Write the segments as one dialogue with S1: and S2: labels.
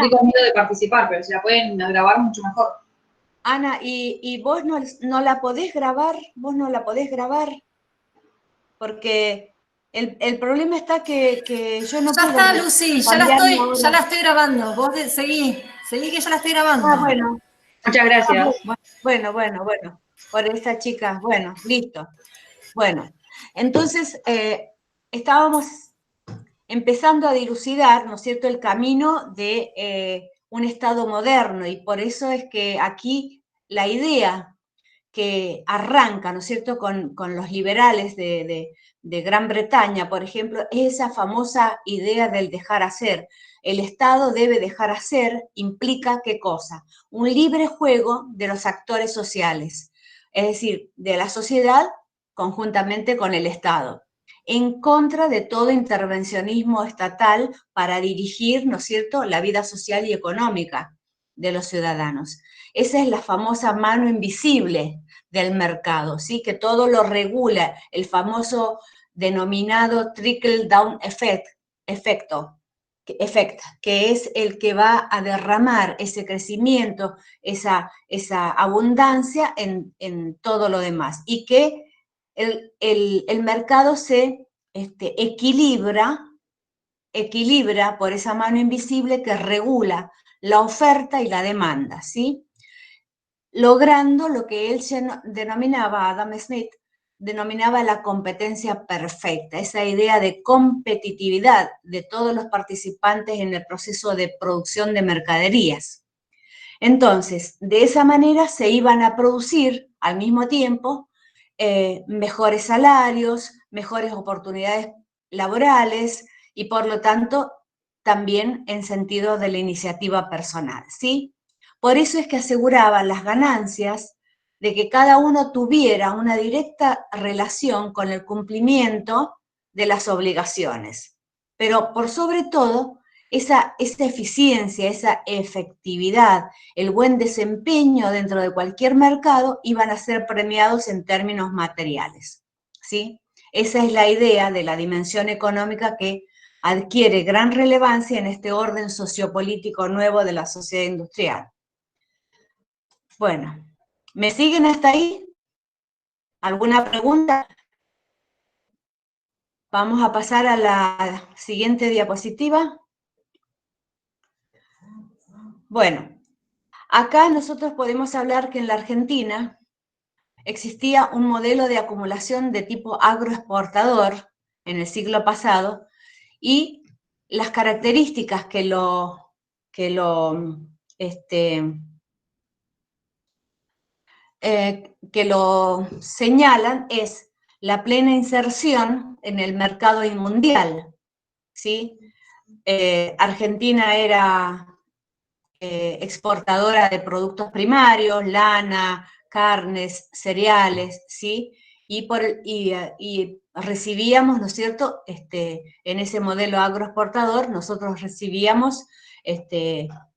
S1: estoy con miedo de participar, pero si la pueden grabar mucho mejor.
S2: Ana, ¿y vos no la podés grabar? ¿Vos no la podés grabar? Porque el problema está que yo no
S3: Ya
S2: puedo
S3: está, Lucy,
S2: cambiarme
S3: ya
S2: ahora.
S3: la estoy grabando. Vos seguí que ya la estoy grabando.
S2: Bueno.
S1: Muchas gracias.
S2: Bueno. Por esta chica, bueno, listo. Bueno, entonces estábamos empezando a dilucidar, ¿no es cierto?, el camino de un Estado moderno, y por eso es que aquí la idea que arranca, ¿no es cierto?, con los liberales de Gran Bretaña, por ejemplo, es esa famosa idea del dejar hacer. El Estado debe dejar hacer, implica ¿qué cosa? Un libre juego de los actores sociales, es decir, de la sociedad conjuntamente con el Estado, en contra de todo intervencionismo estatal para dirigir, ¿no es cierto?, la vida social y económica de los ciudadanos. Esa es la famosa mano invisible del mercado, ¿sí?, que todo lo regula, el famoso denominado trickle-down efecto, que es el que va a derramar ese crecimiento, esa abundancia en todo lo demás, y que el mercado se equilibra por esa mano invisible que regula la oferta y la demanda, ¿sí?, logrando lo que él denominaba, Adam Smith, denominaba la competencia perfecta, esa idea de competitividad de todos los participantes en el proceso de producción de mercaderías. Entonces, de esa manera se iban a producir al mismo tiempo mejores salarios, mejores oportunidades laborales y, por lo tanto, también en sentido de la iniciativa personal, ¿sí? Por eso es que aseguraban las ganancias de que cada uno tuviera una directa relación con el cumplimiento de las obligaciones. Pero por sobre todo, esa eficiencia, esa efectividad, el buen desempeño dentro de cualquier mercado iban a ser premiados en términos materiales, ¿sí? Esa es la idea de la dimensión económica que adquiere gran relevancia en este orden sociopolítico nuevo de la sociedad industrial. Bueno, ¿me siguen hasta ahí? ¿Alguna pregunta? Vamos a pasar a la siguiente diapositiva. Bueno, acá nosotros podemos hablar que en la Argentina existía un modelo de acumulación de tipo agroexportador en el siglo pasado, y las características que lo señalan es la plena inserción en el mercado mundial, ¿sí? Argentina era exportadora de productos primarios, lana, carnes, cereales, ¿sí? Y recibíamos, ¿no es cierto?, en ese modelo agroexportador, nosotros recibíamos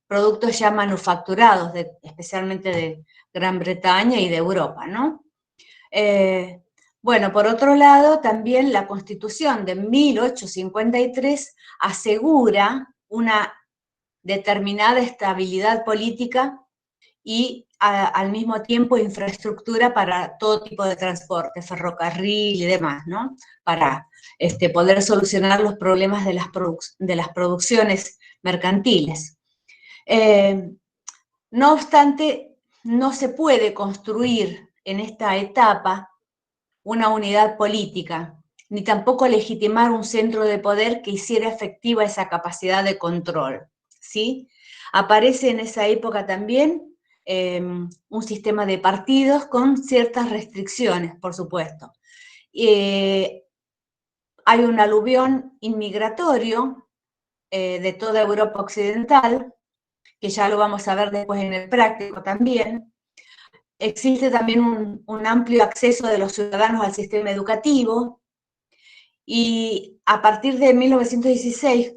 S2: productos ya manufacturados, especialmente de Gran Bretaña y de Europa, ¿no? Bueno, por otro lado, también la Constitución de 1853 asegura una determinada estabilidad política y al mismo tiempo infraestructura para todo tipo de transporte, ferrocarril y demás, ¿no? Para poder solucionar los problemas de las producciones mercantiles. No obstante, no se puede construir en esta etapa una unidad política, ni tampoco legitimar un centro de poder que hiciera efectiva esa capacidad de control, ¿sí? Aparece en esa época también un sistema de partidos con ciertas restricciones, por supuesto. Hay un aluvión inmigratorio de toda Europa occidental, que ya lo vamos a ver después en el práctico también. Existe también un amplio acceso de los ciudadanos al sistema educativo, y a partir de 1916,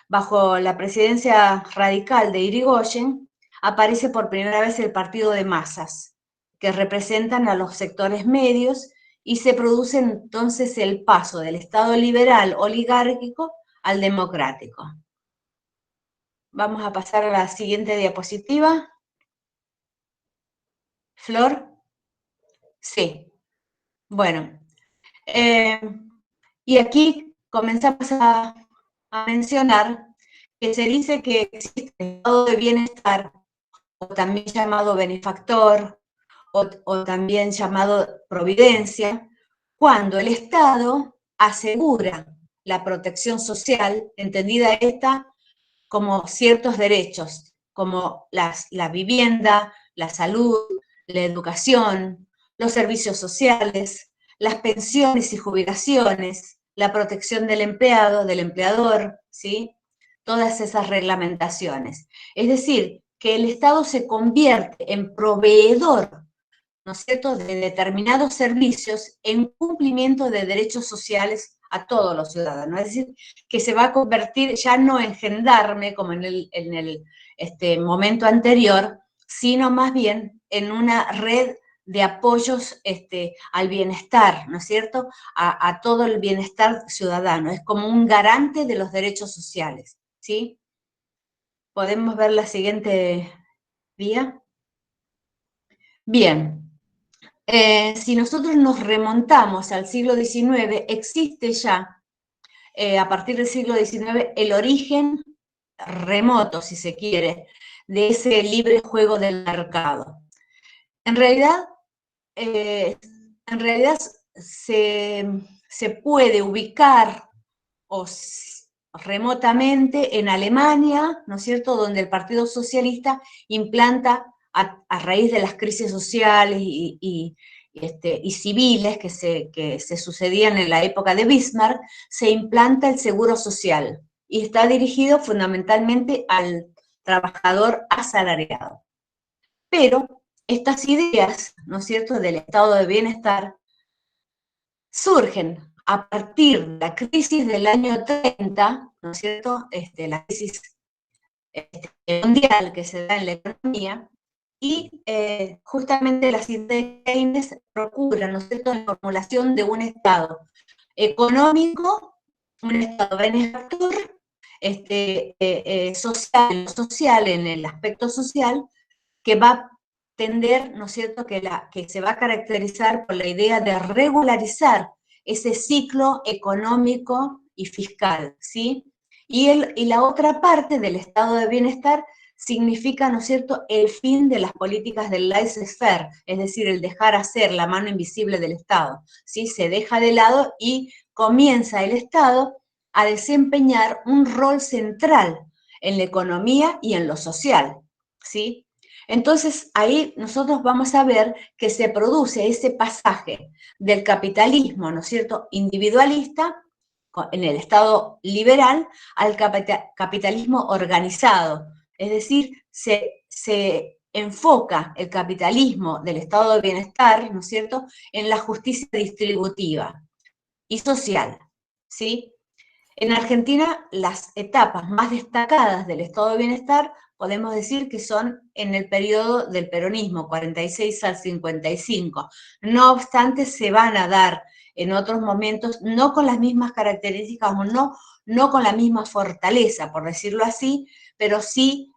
S2: bajo la presidencia radical de Irigoyen, aparece por primera vez el partido de masas, que representan a los sectores medios, y se produce entonces el paso del Estado liberal oligárquico al democrático. Vamos a pasar a la siguiente diapositiva. Flor. Sí. Bueno. Y aquí comenzamos a mencionar que se dice que existe el estado de bienestar, o también llamado benefactor, o también llamado providencia, cuando el Estado asegura la protección social, entendida esta como ciertos derechos, como la vivienda, la salud, la educación, los servicios sociales, las pensiones y jubilaciones, la protección del empleado, del empleador, ¿sí? Todas esas reglamentaciones. Es decir, que el Estado se convierte en proveedor, ¿no es cierto?, de determinados servicios en cumplimiento de derechos sociales a todos los ciudadanos. Es decir, que se va a convertir ya no en gendarme, como en el momento anterior, sino más bien en una red de apoyos al bienestar, ¿no es cierto?, a todo el bienestar ciudadano. Es como un garante de los derechos sociales, ¿sí? ¿Podemos ver la siguiente vía? Bien. Si nosotros nos remontamos al siglo XIX, existe ya, a partir del siglo XIX, el origen remoto, si se quiere, de ese libre juego del mercado. En realidad se puede ubicar remotamente en Alemania, ¿no es cierto?, donde el Partido Socialista implanta, a raíz de las crisis sociales y civiles que se sucedían en la época de Bismarck, se implanta el seguro social y está dirigido fundamentalmente al trabajador asalariado. Pero estas ideas, ¿no es cierto?, del estado de bienestar surgen a partir de la crisis del año 30, ¿no es cierto?, la crisis mundial que se da en la economía, y justamente las ideas de Keynes procuran, ¿no es cierto?, la formulación de un Estado económico, un Estado benefactor, social en el aspecto social, que va a tender, ¿no es cierto?, que se va a caracterizar por la idea de regularizar ese ciclo económico y fiscal, ¿sí? Y la otra parte del estado de bienestar significa, ¿no es cierto?, el fin de las políticas del laissez-faire, es decir, el dejar hacer, la mano invisible del Estado, ¿sí? Se deja de lado y comienza el Estado a desempeñar un rol central en la economía y en lo social, ¿sí? Entonces, ahí nosotros vamos a ver que se produce ese pasaje del capitalismo, ¿no es cierto?, individualista, en el Estado liberal, al capitalismo organizado. Es decir, se enfoca el capitalismo del estado de bienestar, ¿no es cierto?, en la justicia distributiva y social, ¿sí? En Argentina, las etapas más destacadas del estado de bienestar podemos decir que son en el periodo del peronismo, 46 al 55. No obstante, se van a dar en otros momentos, no con las mismas características, no con la misma fortaleza, por decirlo así, pero sí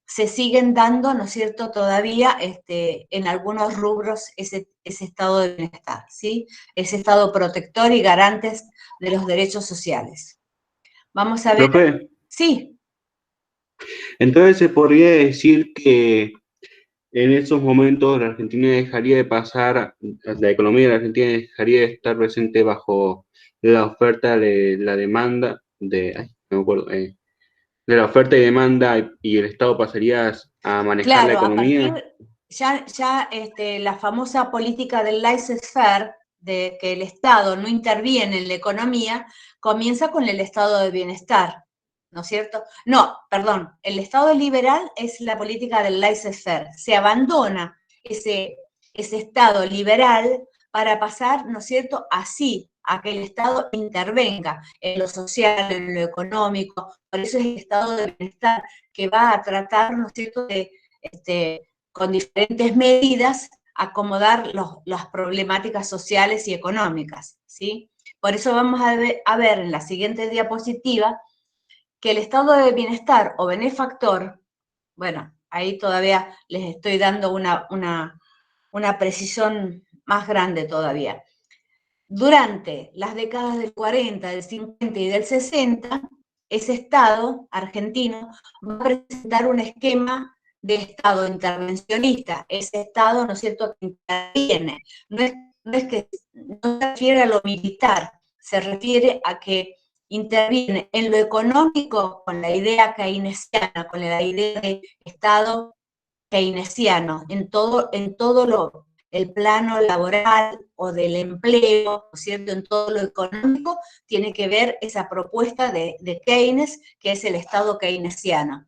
S2: se siguen dando, ¿no es cierto?, todavía en algunos rubros ese estado de bienestar, ¿sí? Ese estado protector y garantes de los derechos sociales. Vamos a ver.
S4: Profe,
S2: Sí.
S4: entonces se podría decir que en esos momentos la Argentina dejaría de pasar, la economía de la Argentina dejaría de estar presente bajo la oferta de la demanda, no me acuerdo, de la oferta y demanda, y el Estado pasaría a manejar la
S2: Claro, a
S4: economía.
S2: partir, ya la famosa política del laissez-faire, de que el Estado no interviene en la economía, comienza con el estado de bienestar, ¿no es cierto? No, perdón, el estado liberal es la política del laissez-faire. Se abandona ese estado liberal para pasar, ¿no es cierto?, así, a que el Estado intervenga en lo social, en lo económico. Por eso es el estado de bienestar, que va a tratar, ¿no es cierto?, de con diferentes medidas, acomodar las problemáticas sociales y económicas, ¿sí? Por eso vamos a ver en la siguiente diapositiva que el estado de bienestar o benefactor, bueno, ahí todavía les estoy dando una precisión más grande todavía. Durante las décadas del 40, del 50 y del 60, ese Estado argentino va a presentar un esquema de Estado intervencionista. Ese Estado, ¿no es cierto?, que interviene. No se refiere a lo militar, se refiere a que interviene en lo económico con la idea keynesiana, con la idea de Estado keynesiano, en todo el plano laboral o del empleo, ¿no es cierto?, en todo lo económico, tiene que ver esa propuesta de Keynes, que es el Estado keynesiano.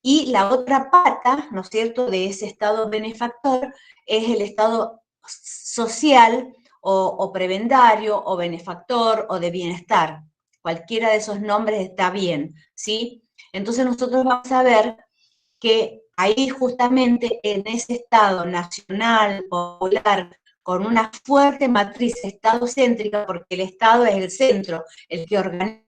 S2: Y la otra pata, ¿no es cierto?, de ese Estado benefactor es el Estado social o prebendario o benefactor o de bienestar. Cualquiera de esos nombres está bien, ¿sí? Entonces nosotros vamos a ver que ahí justamente en ese Estado nacional, popular, con una fuerte matriz estadocéntrica, porque el Estado es el centro, el que organiza.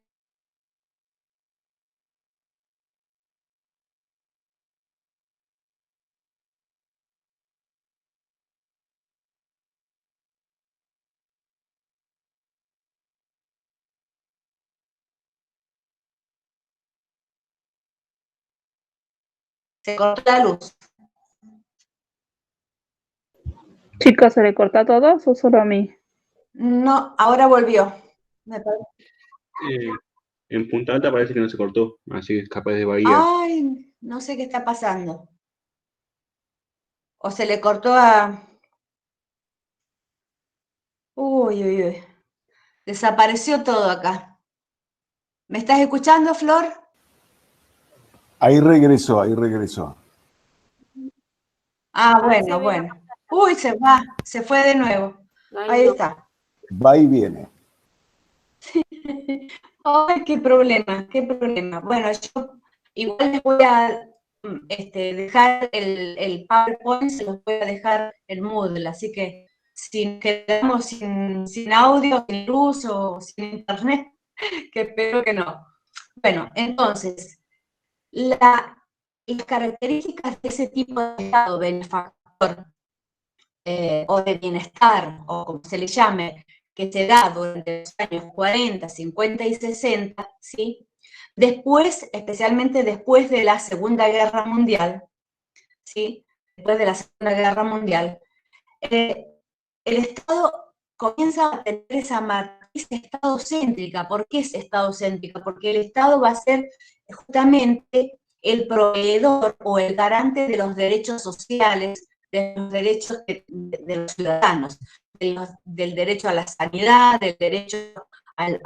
S2: Se cortó la luz.
S5: Chicos, ¿se le corta a todos o solo a mí?
S2: No, ahora volvió.
S4: En Punta Alta parece que no se cortó, así que es capaz de Bahía.
S2: Ay, no sé qué está pasando. O se le cortó a... Uy, uy, uy. Desapareció todo acá. ¿Me estás escuchando, Flor?
S6: Ahí regresó, ahí regresó.
S2: Ah, bueno, bueno. Uy, se va, se fue de nuevo. Ahí está.
S6: Va y viene.
S2: Ay, qué problema, qué problema. Bueno, yo igual les voy a dejar el PowerPoint, se los voy a dejar en Moodle, así que si quedamos sin audio, sin luz o sin internet, que espero que no. Bueno, entonces, las características de ese tipo de estado benefactor o de bienestar, o como se le llame, que se da durante los años 40, 50 y 60, ¿sí? Después, especialmente después de la Segunda Guerra Mundial, ¿sí? Después de la Segunda Guerra Mundial, el Estado comienza a tener esa matriz estadocéntrica. ¿Por qué es estadocéntrica? Porque el Estado va a ser justamente el proveedor o el garante de los derechos sociales, de los derechos de los ciudadanos, del derecho a la sanidad, del derecho al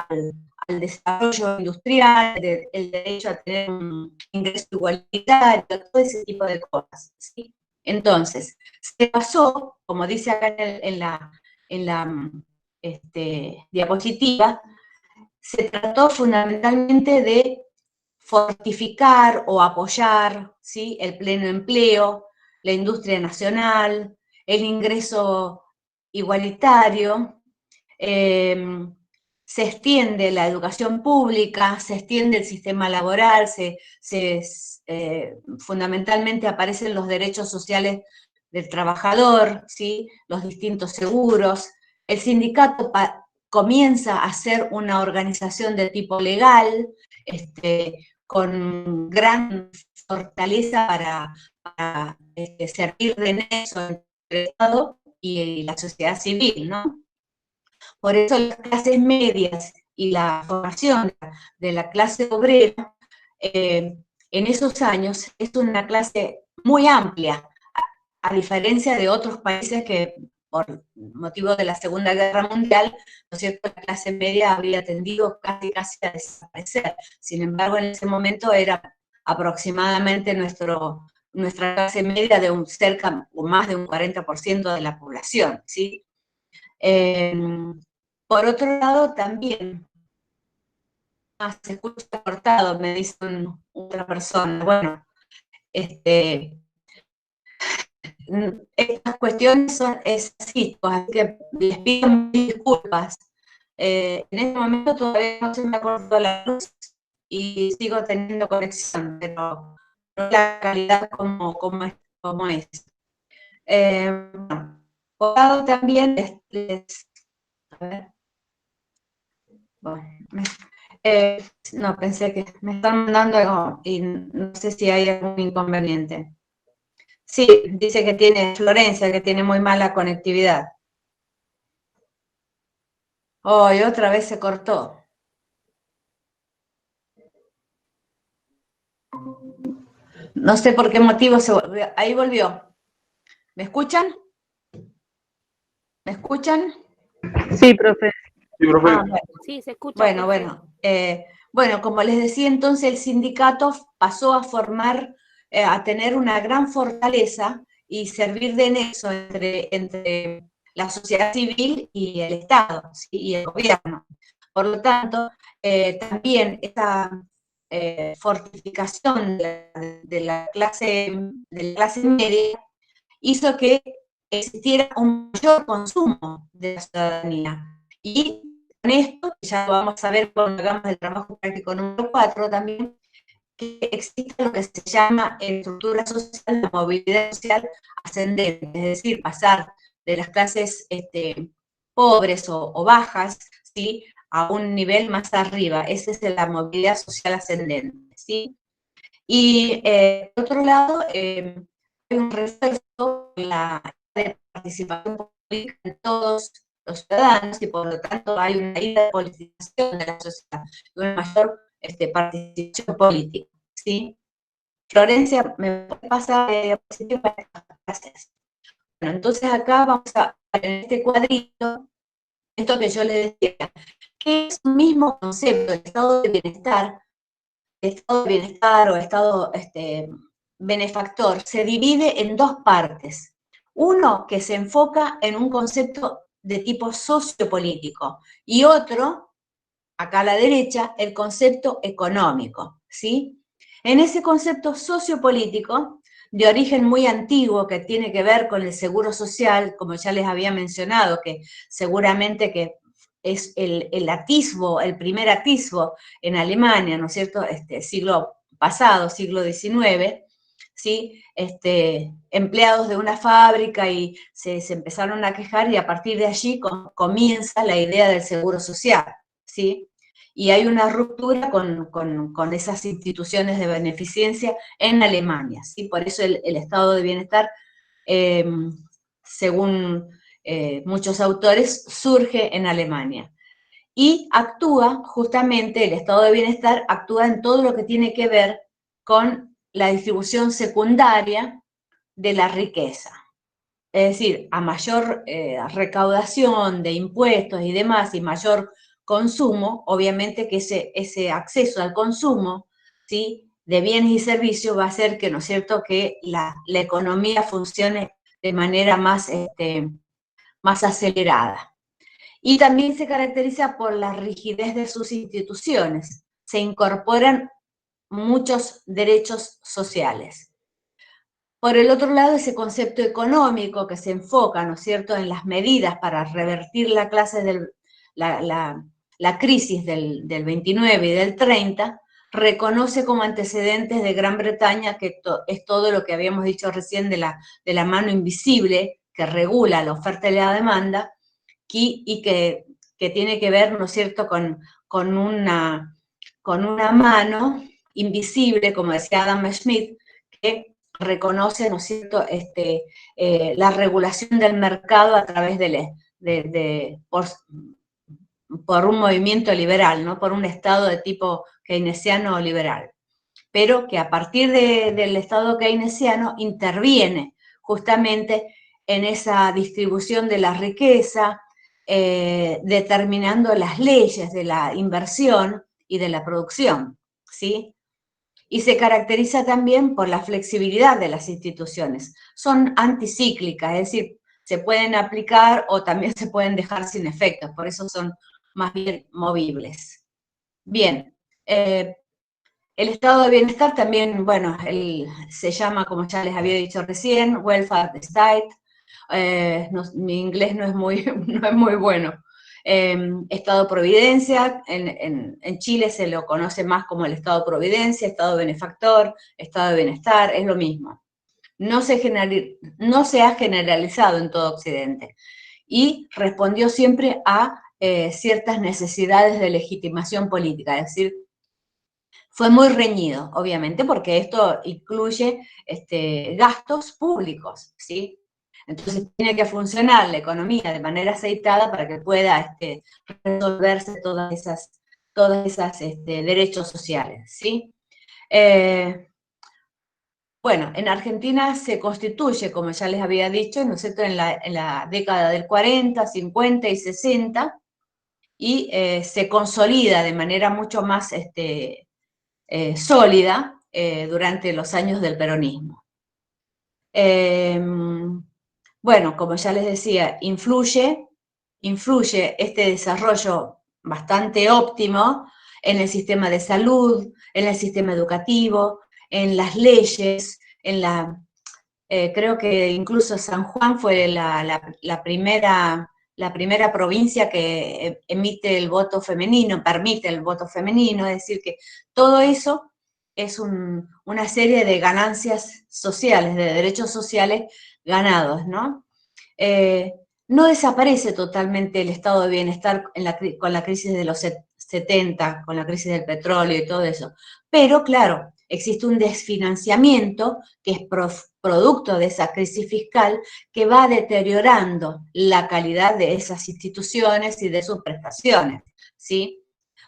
S2: desarrollo industrial, el derecho a tener un ingreso igualitario, todo ese tipo de cosas, ¿sí? Entonces, se basó, como dice acá en la diapositiva, se trató fundamentalmente de fortificar o apoyar, ¿sí?, el pleno empleo, la industria nacional, el ingreso igualitario, se extiende la educación pública, se extiende el sistema laboral, fundamentalmente aparecen los derechos sociales del trabajador, ¿sí?, los distintos seguros. El sindicato comienza a ser una organización de tipo legal, con gran fortaleza para servir de nexo entre el Estado y la sociedad civil, ¿no? Por eso las clases medias y la formación de la clase obrera en esos años es una clase muy amplia, a diferencia de otros países que por motivo de la Segunda Guerra Mundial, ¿no es cierto?, la clase media habría tendido casi a desaparecer. Sin embargo, en ese momento era aproximadamente nuestra clase media de cerca o más de un 40% de la población, ¿sí? Por otro lado, también, se escucha cortado, me dice otra persona. Bueno, estas cuestiones son así, así que les pido mil disculpas. En este momento todavía no se me ha cortado la luz, y sigo teniendo conexión, pero no la calidad como es. Bueno, por otro lado también a ver, bueno, no, pensé que me están mandando algo y no sé si hay algún inconveniente. Sí, dice que tiene Florencia, que tiene muy mala conectividad. Oh, y otra vez se cortó. No sé por qué motivo se volvió. Ahí volvió. ¿Me escuchan? ¿Me escuchan?
S5: Sí, profe.
S4: Sí, profe.
S2: Ah, bueno.
S7: Sí, se escucha.
S2: Bueno,
S7: profe.
S2: bueno. Bueno, como les decía, entonces el sindicato pasó a formar, a tener una gran fortaleza y servir de nexo entre la sociedad civil y el Estado, ¿sí? Y el gobierno. Por lo tanto, también esta fortificación de la clase media hizo que existiera un mayor consumo de la ciudadanía. Y con esto, ya lo vamos a ver cuando hagamos el trabajo práctico número 4 también, que existe lo que se llama estructura social, la movilidad social ascendente, es decir, pasar de las clases pobres o bajas, ¿sí?, a un nivel más arriba. Esa es la movilidad social ascendente, ¿sí? Y por otro lado, hay un refuerzo en la de participación política de todos los ciudadanos y por lo tanto hay una ida de politización de la sociedad, una mayor participación política, ¿sí? Florencia, ¿me puede pasar diapositiva? Gracias. Bueno, entonces acá vamos a ver en este cuadrito, esto que yo les decía, que es un mismo concepto de estado de bienestar o estado benefactor, se divide en dos partes. Uno que se enfoca en un concepto de tipo sociopolítico y otro, acá a la derecha, el concepto económico, ¿sí? En ese concepto sociopolítico, de origen muy antiguo, que tiene que ver con el seguro social, como ya les había mencionado, que seguramente que es el atisbo, el primer atisbo en Alemania, ¿no es cierto?, siglo pasado, siglo XIX, ¿sí? Empleados de una fábrica y se empezaron a quejar y a partir de allí comienza la idea del seguro social, ¿sí? Y hay una ruptura con esas instituciones de beneficencia en Alemania, ¿sí? Por eso el estado de bienestar, según muchos autores, surge en Alemania. Y actúa, justamente, el estado de bienestar actúa en todo lo que tiene que ver con la distribución secundaria de la riqueza. Es decir, a mayor recaudación de impuestos y demás, y mayor consumo, obviamente que ese acceso al consumo, ¿sí?, de bienes y servicios va a hacer que, ¿no es cierto?, que la economía funcione de manera más acelerada. Y también se caracteriza por la rigidez de sus instituciones. Se incorporan muchos derechos sociales. Por el otro lado, ese concepto económico que se enfoca, ¿no es cierto?, en las medidas para revertir la crisis del 29 y del 30, reconoce como antecedentes de Gran Bretaña, que es todo lo que habíamos dicho recién de la mano invisible que regula la oferta y la demanda, y que tiene que ver, ¿no es cierto?, con una mano invisible, como decía Adam Smith, que reconoce, ¿no es cierto?, la regulación del mercado a través por un movimiento liberal, ¿no?, por un Estado de tipo keynesiano o liberal, pero que a partir del Estado keynesiano interviene justamente en esa distribución de la riqueza, determinando las leyes de la inversión y de la producción, ¿sí? Y se caracteriza también por la flexibilidad de las instituciones. Son anticíclicas, es decir, se pueden aplicar o también se pueden dejar sin efectos, por eso son más bien movibles. Bien, el estado de bienestar también, bueno, se llama, como ya les había dicho recién, welfare state. Mi inglés no es muy bueno. Estado Providencia, en Chile se lo conoce más como el Estado Providencia, Estado Benefactor, Estado de Bienestar, es lo mismo. No se ha generalizado en todo Occidente y respondió siempre a ciertas necesidades de legitimación política, es decir, fue muy reñido, obviamente, porque esto incluye gastos públicos, ¿sí? Entonces tiene que funcionar la economía de manera aceitada para que pueda resolverse todas esas derechos sociales, ¿sí? Bueno, en Argentina se constituye, como ya les había dicho, ¿no es cierto?, en la década del 40, 50 y 60, y se consolida de manera mucho más sólida durante los años del peronismo. Bueno, como ya les decía, influye este desarrollo bastante óptimo en el sistema de salud, en el sistema educativo, en las leyes, creo que incluso San Juan fue la primera provincia que emite el voto femenino, permite el voto femenino, es decir, que todo eso es una serie de ganancias sociales, de derechos sociales ganados, ¿no? No desaparece totalmente el estado de bienestar con la crisis de los 70, con la crisis del petróleo y todo eso, pero claro, existe un desfinanciamiento que es producto de esa crisis fiscal que va deteriorando la calidad de esas instituciones y de sus prestaciones, ¿sí?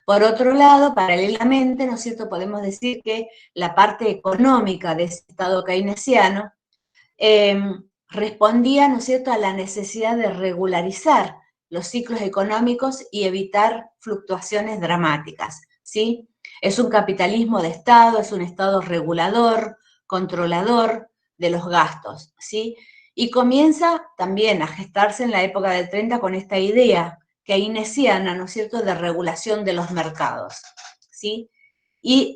S2: Por otro lado, paralelamente, ¿no es cierto?, podemos decir que la parte económica de ese Estado keynesiano respondía, ¿no es cierto?, a la necesidad de regularizar los ciclos económicos y evitar fluctuaciones dramáticas, ¿sí? Es un capitalismo de Estado, es un Estado regulador, controlador de los gastos, ¿sí? Y comienza también a gestarse en la época del 30 con esta idea keynesiana, ¿no es cierto?, de regulación de los mercados, ¿sí? Y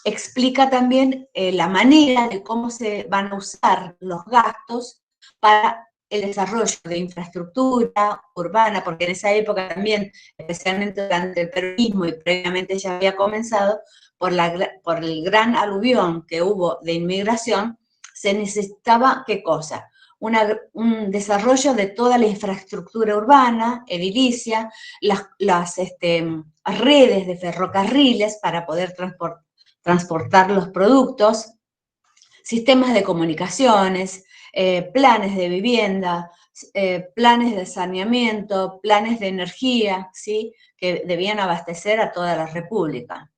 S2: explica también la manera de cómo se van a usar los gastos para el desarrollo de infraestructura urbana, porque en esa época también, especialmente durante el peronismo y previamente ya había comenzado, por el gran aluvión que hubo de inmigración, se necesitaba, ¿qué cosa? Un desarrollo de toda la infraestructura urbana, edilicia, las redes de ferrocarriles para poder transportar los productos, sistemas de comunicaciones, planes de vivienda, planes de saneamiento, planes de energía, ¿sí?, que debían abastecer a toda la República.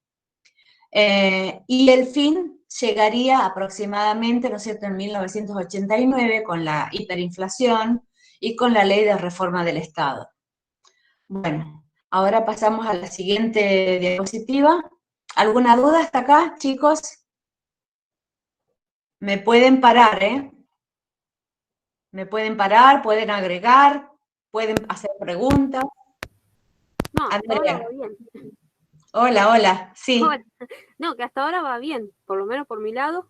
S2: Y el fin llegaría aproximadamente, ¿no es cierto?, en 1989 con la hiperinflación y con la ley de reforma del Estado. Bueno, ahora pasamos a la siguiente diapositiva. ¿Alguna duda hasta acá, chicos? Me pueden parar, ¿eh? Me pueden parar, pueden agregar, pueden hacer preguntas.
S7: No, hasta ahora va bien.
S2: Hola, hola, sí.
S7: Hola. No, que hasta ahora va bien, por lo menos por mi lado.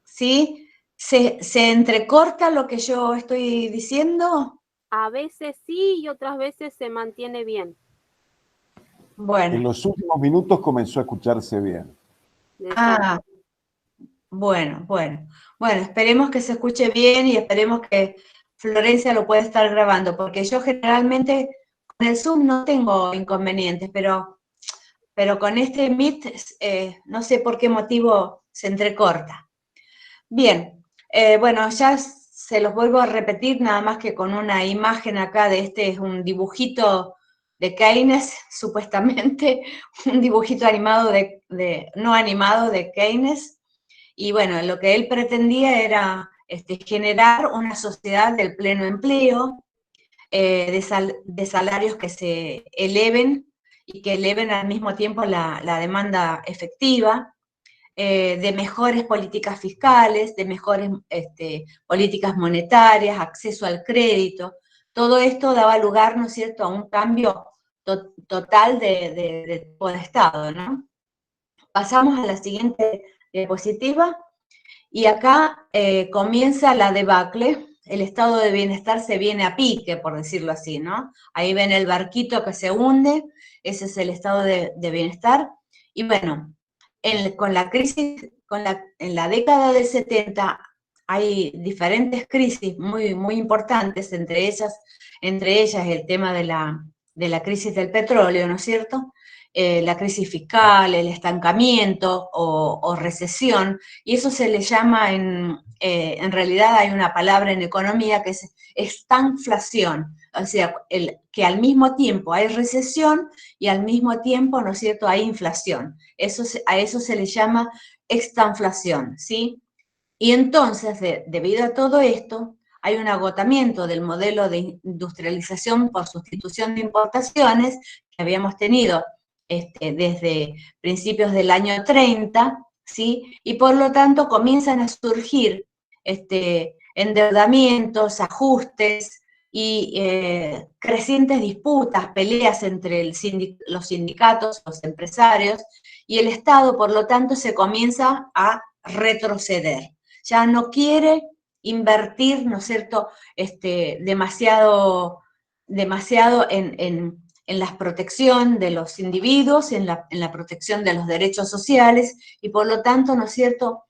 S2: ¿Sí? ¿Se entrecorta lo que yo estoy diciendo?
S7: A veces sí y otras veces se mantiene bien.
S2: Bueno.
S6: En los últimos minutos comenzó a escucharse bien.
S2: Ah, bueno. Bueno, esperemos que se escuche bien y esperemos que Florencia lo pueda estar grabando, porque yo generalmente con el Zoom no tengo inconvenientes, pero con este Meet no sé por qué motivo se entrecorta. Bien, bueno, ya se los vuelvo a repetir, nada más que con una imagen acá de es un dibujito de Keynes, supuestamente, un dibujito animado no animado de Keynes, y bueno, lo que él pretendía era generar una sociedad del pleno empleo, de salarios que se eleven y que eleven al mismo tiempo la demanda efectiva, de mejores políticas fiscales, de mejores políticas monetarias, acceso al crédito. Todo esto daba lugar, ¿no es cierto?, a un cambio total de tipo de Estado, ¿no? Pasamos a la siguiente diapositiva y acá comienza la debacle, el estado de bienestar se viene a pique, por decirlo así, ¿no? Ahí ven el barquito que se hunde, ese es el estado de bienestar. Y bueno, con la crisis, en la década del 70 hay diferentes crisis muy, muy importantes, entre ellas el tema de la crisis del petróleo, ¿no es cierto? La crisis fiscal, el estancamiento o recesión, y eso se le llama, en realidad hay una palabra en economía que es estanflación, o sea, que al mismo tiempo hay recesión y al mismo tiempo, ¿no es cierto?, hay inflación. A eso se le llama estanflación, ¿sí? Y entonces, debido a todo esto, hay un agotamiento del modelo de industrialización por sustitución de importaciones que habíamos tenido desde principios del año 30, ¿sí? Y por lo tanto comienzan a surgir endeudamientos, ajustes y crecientes disputas, peleas entre los sindicatos, los empresarios, y el Estado, por lo tanto, se comienza a retroceder. Ya no quiere invertir, ¿no es cierto?, demasiado en la protección de los individuos, en la protección de los derechos sociales, y por lo tanto, ¿no es cierto?,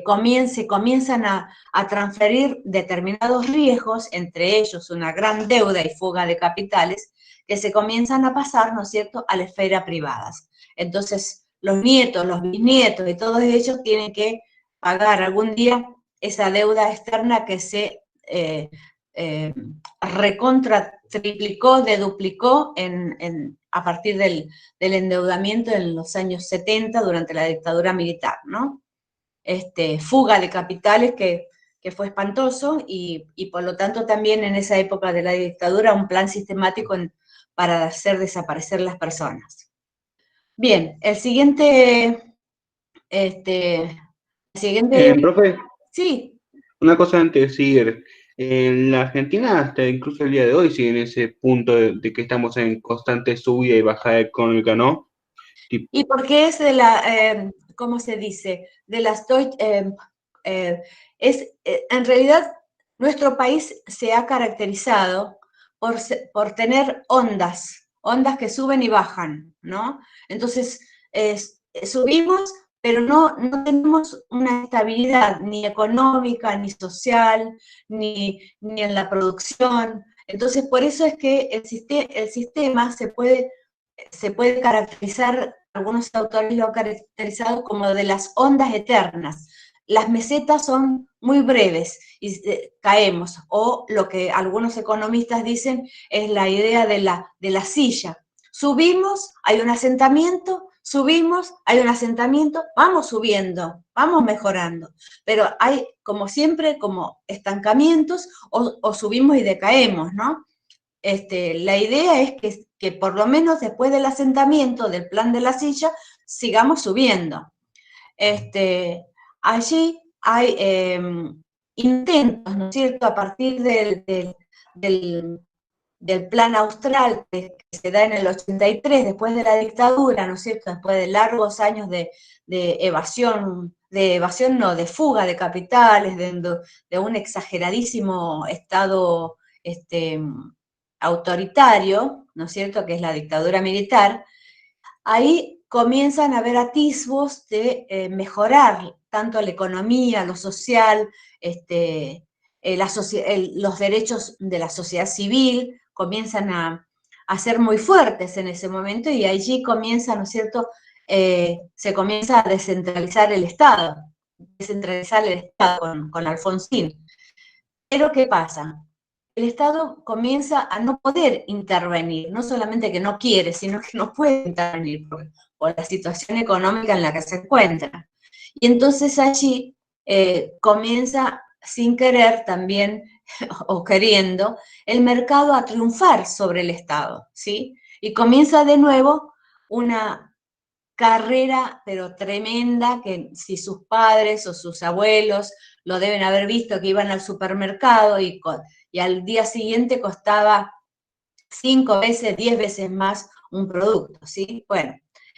S2: comienzan a transferir determinados riesgos, entre ellos una gran deuda y fuga de capitales, que se comienzan a pasar, ¿no es cierto?, a la esfera privada. Entonces, los nietos, los bisnietos y todos ellos tienen que pagar algún día esa deuda externa que se recontra triplicó, deduplicó a partir del endeudamiento en los años 70 durante la dictadura militar, ¿no? Fuga de capitales que fue espantoso y por lo tanto también en esa época de la dictadura un plan sistemático para hacer desaparecer las personas. Bien, el siguiente...
S4: Profe,
S2: Sí.
S4: una cosa antes de seguir. En la Argentina, hasta incluso el día de hoy, sigue en ese punto de que estamos en constante subida y bajada económica, ¿no?
S2: Y porque es ¿cómo se dice? De las en realidad, nuestro país se ha caracterizado por tener ondas que suben y bajan, ¿no? Entonces, subimos, pero no tenemos una estabilidad ni económica, ni social, ni en la producción. Entonces, por eso es que el sistema se puede caracterizar, algunos autores lo han caracterizado como de las ondas eternas. Las mesetas son muy breves y caemos, o lo que algunos economistas dicen es la idea de la silla. Subimos, hay un asentamiento, subimos, hay un asentamiento, vamos subiendo, vamos mejorando, pero hay, como siempre, como estancamientos o subimos y decaemos, ¿no? La idea es que por lo menos después del asentamiento del plan de la silla, sigamos subiendo. Allí hay intentos, ¿no es cierto?, a partir del plan austral que se da en el 83, después de la dictadura, ¿no es cierto?, después de largos años de fuga de capitales, de un exageradísimo estado autoritario, ¿no es cierto?, que es la dictadura militar. Ahí comienzan a haber atisbos de mejorar tanto la economía, lo social, los derechos de la sociedad civil comienzan a ser muy fuertes en ese momento, y allí comienza, ¿no es cierto?, se comienza a descentralizar el Estado con Alfonsín. Pero ¿qué pasa? El Estado comienza a no poder intervenir, no solamente que no quiere, sino que no puede intervenir por la situación económica en la que se encuentra. Y entonces allí comienza, sin querer también, o queriendo, el mercado a triunfar sobre el Estado, ¿sí? Y comienza de nuevo una carrera, pero tremenda, que si sus padres o sus abuelos lo deben haber visto, que iban al supermercado y al día siguiente costaba 5 veces, 10 veces más un producto, ¿sí? Bueno,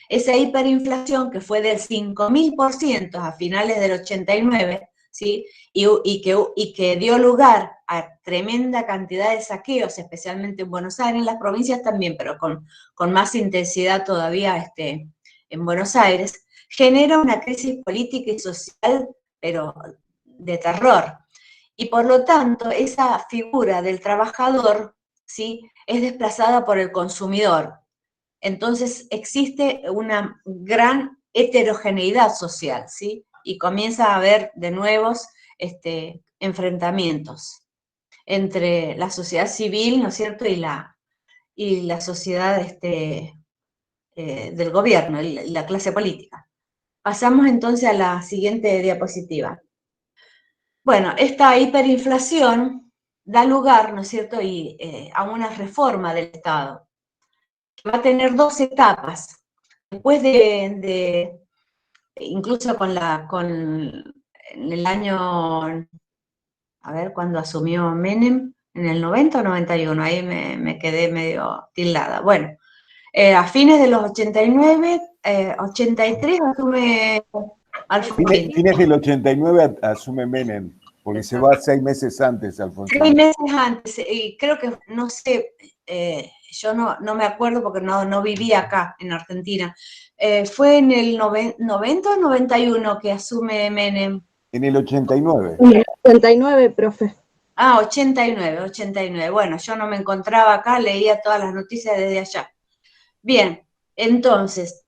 S2: esa hiperinflación que fue del 5.000% a finales del 89, ¿sí? Y que dio lugar a tremenda cantidad de saqueos, especialmente en Buenos Aires, en las provincias también, pero con más intensidad todavía en Buenos Aires, genera una crisis política y social, pero de terror. Y por lo tanto, esa figura del trabajador, ¿sí?, es desplazada por el consumidor. Entonces existe una gran heterogeneidad social, ¿sí? Y comienza a haber de nuevos enfrentamientos entre la sociedad civil, ¿no es cierto?, y la sociedad del gobierno, y la clase política. Pasamos entonces a la siguiente diapositiva. Bueno, esta hiperinflación da lugar, ¿no es cierto?, a una reforma del Estado, que va a tener dos etapas. Después incluso en el año, a ver, cuando asumió Menem, en el 90 o 91, ahí me quedé medio tildada. Bueno, a fines de los 89, 83 asume Alfonsín.
S6: Fines del 89 asume Menem, porque se va 6 meses antes, Alfonsín.
S2: 6 meses antes, y creo que, no sé, yo no me acuerdo porque no vivía acá en Argentina. ¿Fue en el 90 o 91 que asume Menem?
S6: En el 89.
S5: 89, profe.
S2: Ah, 89. Bueno, yo no me encontraba acá, leía todas las noticias desde allá. Bien, entonces,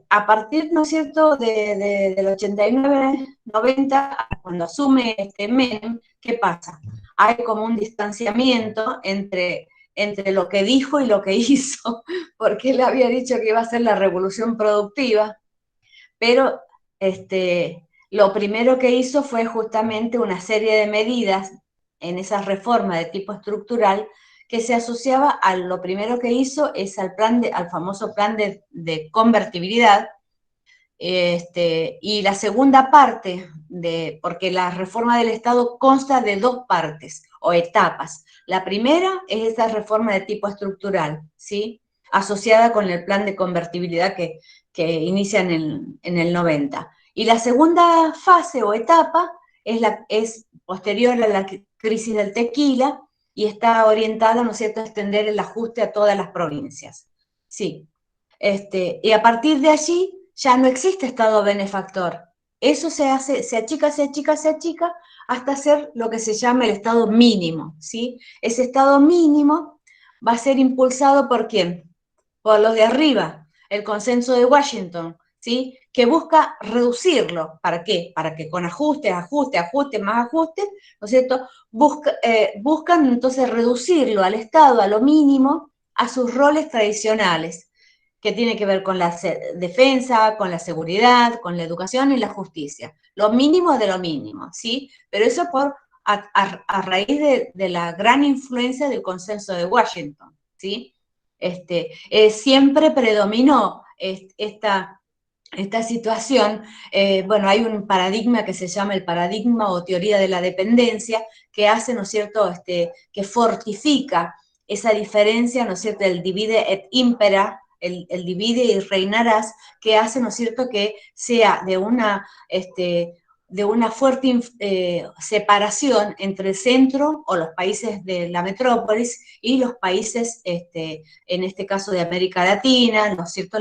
S2: a partir, ¿no es cierto?, del 89, 90, cuando asume Menem, ¿qué pasa? Hay como un distanciamiento entre lo que dijo y lo que hizo, porque él había dicho que iba a ser la revolución productiva, pero lo primero que hizo fue justamente una serie de medidas en esa reforma de tipo estructural que se asociaba a lo primero que hizo es al famoso plan de convertibilidad, y la segunda parte, porque la reforma del Estado consta de dos partes o etapas. La primera es esa reforma de tipo estructural, ¿sí?, asociada con el plan de convertibilidad que inicia en el 90. Y la segunda fase o etapa es posterior a la crisis del tequila y está orientada, ¿no es cierto?, a extender el ajuste a todas las provincias. Sí. Y a partir de allí ya no existe Estado benefactor. Eso se achica hasta ser lo que se llama el Estado mínimo, ¿sí? Ese Estado mínimo va a ser impulsado ¿por quién? Por los de arriba, el consenso de Washington, ¿sí?, que busca reducirlo. ¿Para qué? Para que con ajustes, más ajustes, ¿no es cierto?, buscan entonces reducirlo al Estado, a lo mínimo, a sus roles tradicionales, que tiene que ver con la defensa, con la seguridad, con la educación y la justicia. Lo mínimo de lo mínimo, ¿sí? Pero eso a raíz de la gran influencia del consenso de Washington, ¿sí? Siempre predominó esta situación. Bueno, hay un paradigma que se llama el paradigma o teoría de la dependencia, que hace, ¿no es cierto?, que fortifica esa diferencia, ¿no es cierto?, el divide et impera, el divide y reinarás, que hace, ¿no es cierto?, que sea de una fuerte separación entre el centro o los países de la metrópolis y los países, en este caso de América Latina, ¿no es cierto?,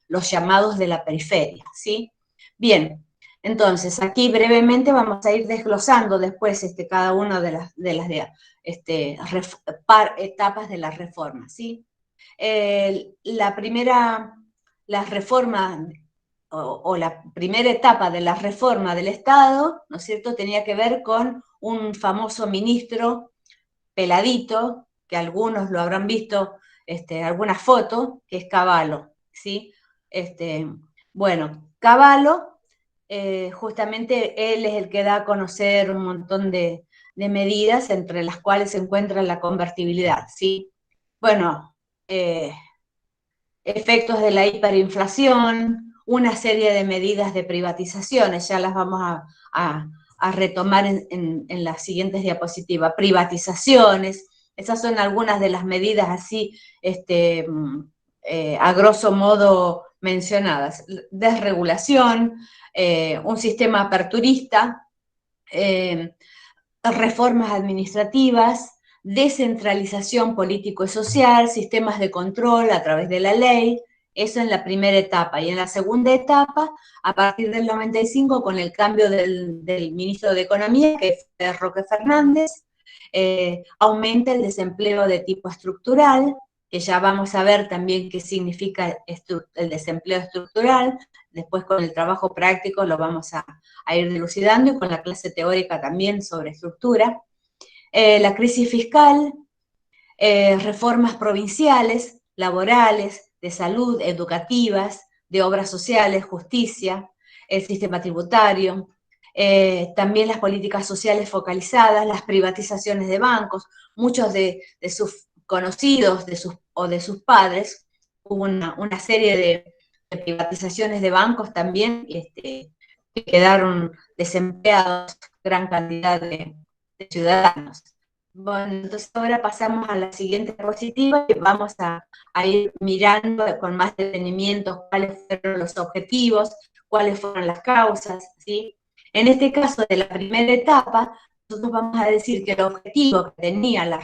S2: los llamados de la periferia, ¿sí? Bien, entonces aquí brevemente vamos a ir desglosando después cada una de las etapas de la reforma, ¿sí? La primera etapa de la reforma del Estado, ¿no es cierto?, tenía que ver con un famoso ministro peladito, que algunos lo habrán visto, alguna foto, que es Cavallo, ¿sí? Bueno, Cavallo, justamente él es el que da a conocer un montón de medidas, entre las cuales se encuentra la convertibilidad, ¿sí? Bueno, efectos de la hiperinflación, una serie de medidas de privatizaciones, ya las vamos a retomar en las siguientes diapositivas. Privatizaciones, esas son algunas de las medidas así, a grosso modo mencionadas. Desregulación, un sistema aperturista, reformas administrativas, descentralización político y social, sistemas de control a través de la ley, eso en la primera etapa. Y en la segunda etapa, a partir del 95, con el cambio del ministro de Economía, que fue Roque Fernández, aumenta el desempleo de tipo estructural, que ya vamos a ver también qué significa el desempleo estructural. Después con el trabajo práctico lo vamos a ir dilucidando, y con la clase teórica también sobre estructura. La crisis fiscal, reformas provinciales, laborales, de salud, educativas, de obras sociales, justicia, el sistema tributario, también las políticas sociales focalizadas, las privatizaciones de bancos. Muchos de sus conocidos o de sus padres, hubo una serie de privatizaciones de bancos también, que quedaron desempleados gran cantidad de ciudadanos. Bueno, entonces ahora pasamos a la siguiente diapositiva y vamos a ir mirando con más detenimiento cuáles fueron los objetivos, cuáles fueron las causas, ¿sí? En este caso de la primera etapa, nosotros vamos a decir que el objetivo que tenía la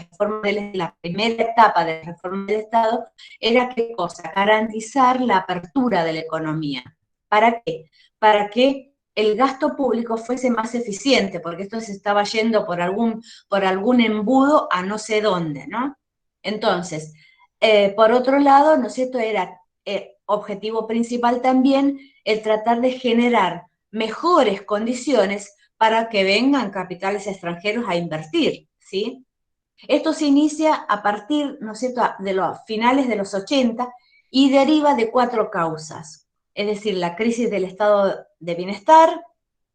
S2: primera etapa de la reforma del Estado era, ¿qué cosa? Garantizar la apertura de la economía. ¿Para qué? Para que el gasto público fuese más eficiente, porque esto se estaba yendo por algún embudo a no sé dónde, ¿no? Entonces, por otro lado, ¿no es cierto?, era objetivo principal también el tratar de generar mejores condiciones para que vengan capitales extranjeros a invertir, ¿sí? Esto se inicia a partir, ¿no es cierto?, de los finales de los 80 y deriva de 4 causas. Es decir, la crisis del estado de bienestar,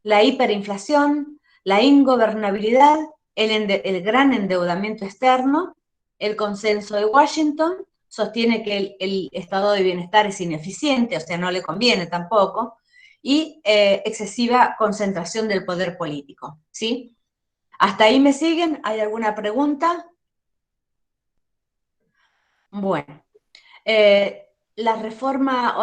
S2: la hiperinflación, la ingobernabilidad, el gran endeudamiento externo, el consenso de Washington, sostiene que el estado de bienestar es ineficiente, o sea, no le conviene tampoco, y excesiva concentración del poder político, ¿sí? ¿Hasta ahí me siguen? ¿Hay alguna pregunta? Bueno, la reforma...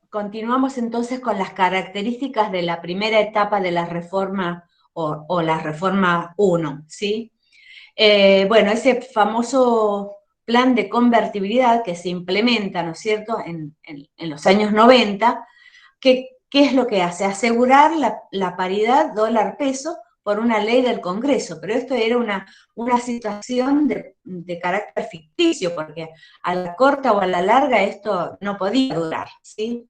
S2: Continuamos entonces con las características de la primera etapa de la reforma o la reforma 1, ¿sí? Bueno, ese famoso plan de convertibilidad que se implementa, ¿no es cierto?, en los años 90, ¿qué es lo que hace? Asegurar la paridad dólar-peso por una ley del Congreso, pero esto era una situación de carácter ficticio, porque a la corta o a la larga esto no podía durar, ¿sí?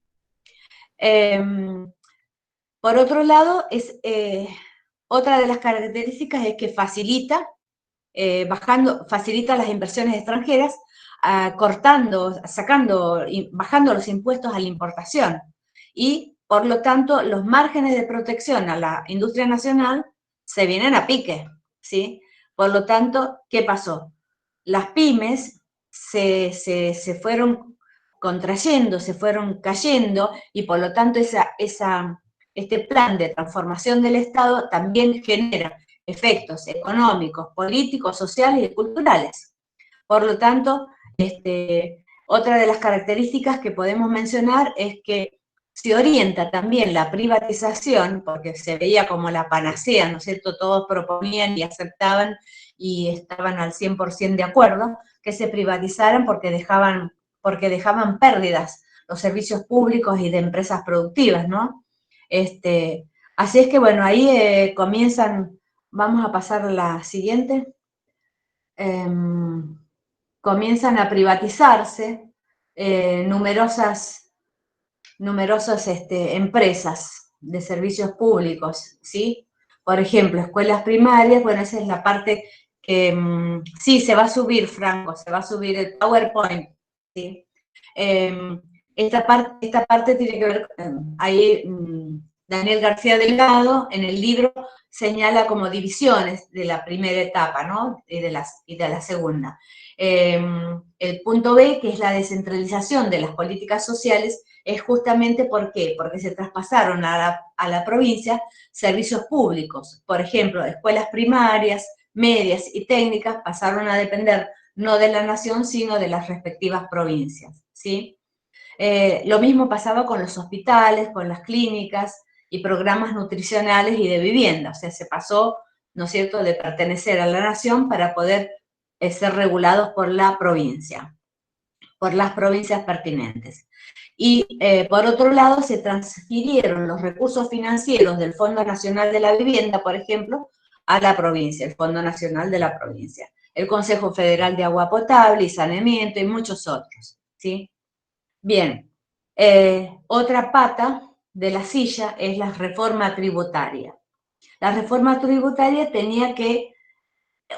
S2: Por otro lado, otra de las características es que facilita las inversiones extranjeras, bajando los impuestos a la importación. Y, por lo tanto, los márgenes de protección a la industria nacional se vienen a pique, ¿sí? Por lo tanto, ¿qué pasó? Las pymes se fueron contrayendo, se fueron cayendo, y por lo tanto este plan de transformación del Estado también genera efectos económicos, políticos, sociales y culturales. Por lo tanto, otra de las características que podemos mencionar es que se orienta también la privatización, porque se veía como la panacea, ¿no es cierto? Todos proponían y aceptaban y estaban al 100% de acuerdo que se privatizaran porque dejaban pérdidas los servicios públicos y de empresas productivas, ¿no? Así es que, bueno, ahí comienzan, vamos a pasar a la siguiente, comienzan a privatizarse numerosas empresas de servicios públicos, ¿sí? Por ejemplo, escuelas primarias, bueno, esa es la parte que, sí, se va a subir, Franco, se va a subir el PowerPoint, ¿sí? Esta parte tiene que ver, ahí Daniel García Delgado en el libro señala como divisiones de la primera etapa, ¿no? Y de la segunda. El punto B, que es la descentralización de las políticas sociales, es justamente ¿por qué? Porque se traspasaron a la provincia servicios públicos. Por ejemplo, escuelas primarias, medias y técnicas pasaron a depender no de la nación, sino de las respectivas provincias, ¿sí? Lo mismo pasaba con los hospitales, con las clínicas y programas nutricionales y de vivienda. O sea, se pasó, ¿no es cierto?, de pertenecer a la nación para poder ser regulados por la provincia, por las provincias pertinentes. Y por otro lado, se transfirieron los recursos financieros del Fondo Nacional de la Vivienda, por ejemplo, a la provincia, el Fondo Nacional de la Provincia, el Consejo Federal de Agua Potable y Saneamiento y muchos otros, ¿sí? Bien, otra pata de la silla es la reforma tributaria. La reforma tributaria tenía que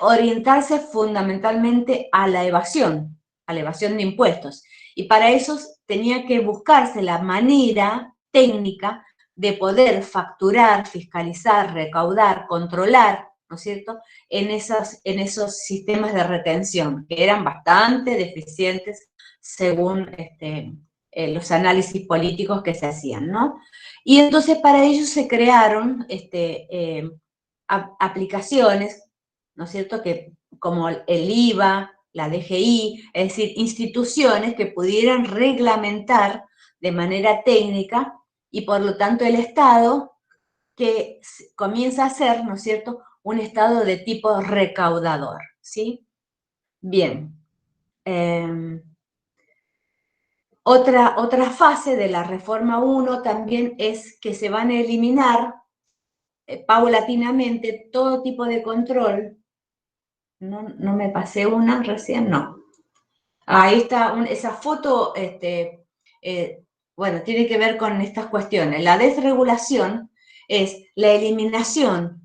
S2: orientarse fundamentalmente a la evasión de impuestos. Y para eso tenía que buscarse la manera técnica de poder facturar, fiscalizar, recaudar, controlar, ¿no es cierto?, en esos sistemas de retención, que eran bastante deficientes según los análisis políticos que se hacían, ¿no? Y entonces para ello se crearon aplicaciones, ¿no es cierto?, que como el IVA, la DGI, es decir, instituciones que pudieran reglamentar de manera técnica y por lo tanto el Estado que comienza a ser, ¿no es cierto?, un Estado de tipo recaudador, ¿sí? Bien. Otra fase de la Reforma 1 también es que se van a eliminar paulatinamente todo tipo de control. No me pasé una recién, no. Ahí está esa foto, bueno, tiene que ver con estas cuestiones. La desregulación es la eliminación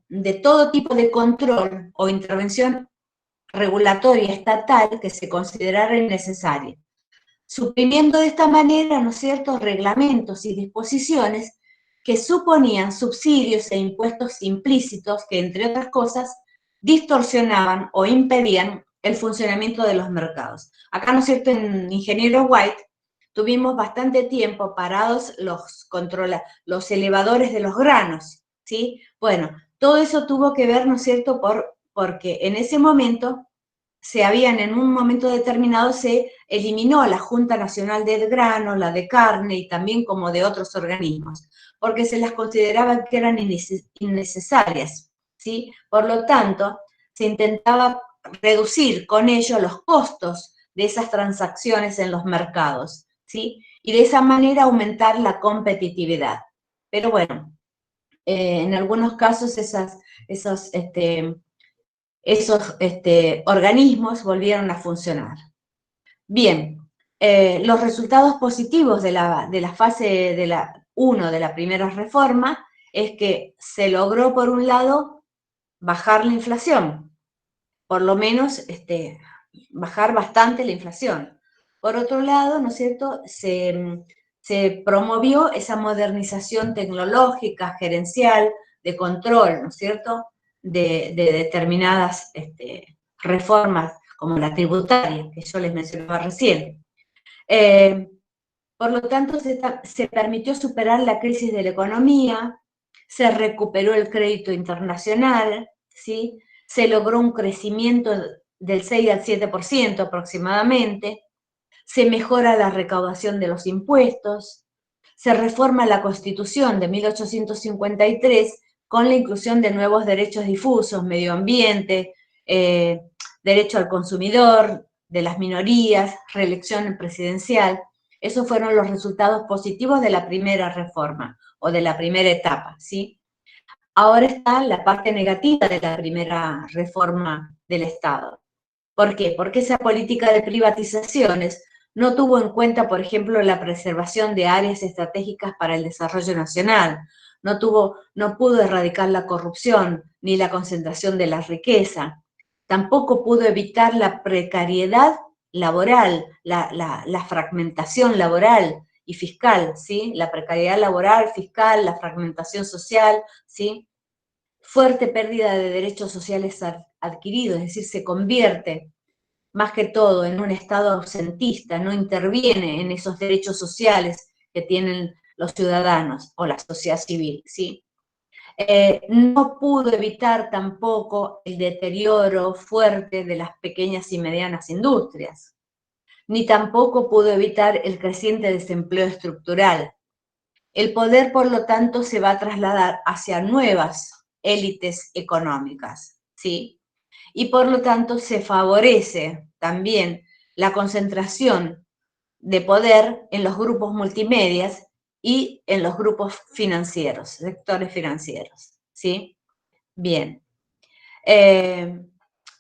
S2: de todo tipo de control o intervención regulatoria estatal que se considerara innecesaria, suprimiendo de esta manera, ¿no es cierto?, reglamentos y disposiciones que suponían subsidios e impuestos implícitos que, entre otras cosas, distorsionaban o impedían el funcionamiento de los mercados. Acá, ¿no es cierto?, en Ingeniero White tuvimos bastante tiempo parados los elevadores de los granos, ¿sí? Bueno, todo eso tuvo que ver, ¿no es cierto?, porque en ese momento en un momento determinado se eliminó la Junta Nacional del Grano, la de carne y también como de otros organismos, porque se las consideraba que eran innecesarias, ¿sí? Por lo tanto, se intentaba reducir con ello los costos de esas transacciones en los mercados, ¿sí? Y de esa manera aumentar la competitividad. Pero bueno, en algunos casos esos organismos volvieron a funcionar. Bien, los resultados positivos de la fase 1 de la primera reforma es que se logró, por un lado, bajar la inflación, por lo menos bajar bastante la inflación. Por otro lado, ¿no es cierto?, se promovió esa modernización tecnológica, gerencial, de control, ¿no es cierto?, de determinadas reformas, como la tributaria, que yo les mencionaba recién. Por lo tanto, se permitió superar la crisis de la economía, se recuperó el crédito internacional, ¿sí? Se logró un crecimiento del 6 al 7% aproximadamente, se mejora la recaudación de los impuestos, se reforma la Constitución de 1853 con la inclusión de nuevos derechos difusos, medio ambiente, derecho al consumidor, de las minorías, reelección presidencial. Esos fueron los resultados positivos de la primera reforma o de la primera etapa, ¿sí? Ahora está la parte negativa de la primera reforma del Estado. ¿Por qué? Porque esa política de privatizaciones no tuvo en cuenta, por ejemplo, la preservación de áreas estratégicas para el desarrollo nacional, no pudo erradicar la corrupción ni la concentración de la riqueza, tampoco pudo evitar la precariedad laboral, la fragmentación laboral y fiscal, ¿sí? La precariedad laboral, fiscal, la fragmentación social, ¿sí? Fuerte pérdida de derechos sociales adquiridos, es decir, se convierte más que todo en un Estado ausentista, no interviene en esos derechos sociales que tienen los ciudadanos o la sociedad civil, ¿sí? No pudo evitar tampoco el deterioro fuerte de las pequeñas y medianas industrias, ni tampoco pudo evitar el creciente desempleo estructural. el poder, por lo tanto, se va a trasladar hacia nuevas élites económicas, ¿sí? Y por lo tanto se favorece también la concentración de poder en los grupos multimedias y en los grupos financieros, sectores financieros, ¿sí? Bien.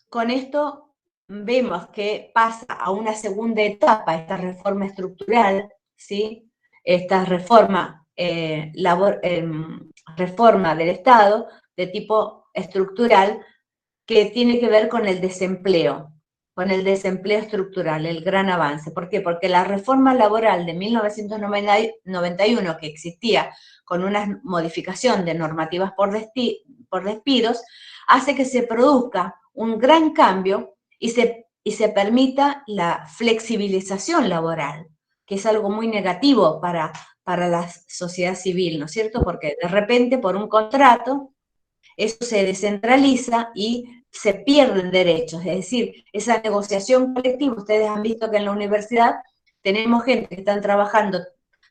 S2: Con esto vemos que pasa a una segunda etapa esta reforma estructural, ¿sí? Esta reforma, reforma del Estado de tipo estructural que tiene que ver con el desempleo estructural, el gran avance. ¿Por qué? Porque la reforma laboral de 1991, que existía con una modificación de normativas por despidos, hace que se produzca un gran cambio y se permita la flexibilización laboral, que es algo muy negativo para la sociedad civil, ¿no es cierto? Porque de repente, por un contrato, eso se descentraliza y se pierden derechos. Es decir, esa negociación colectiva, ustedes han visto que en la universidad tenemos gente que están trabajando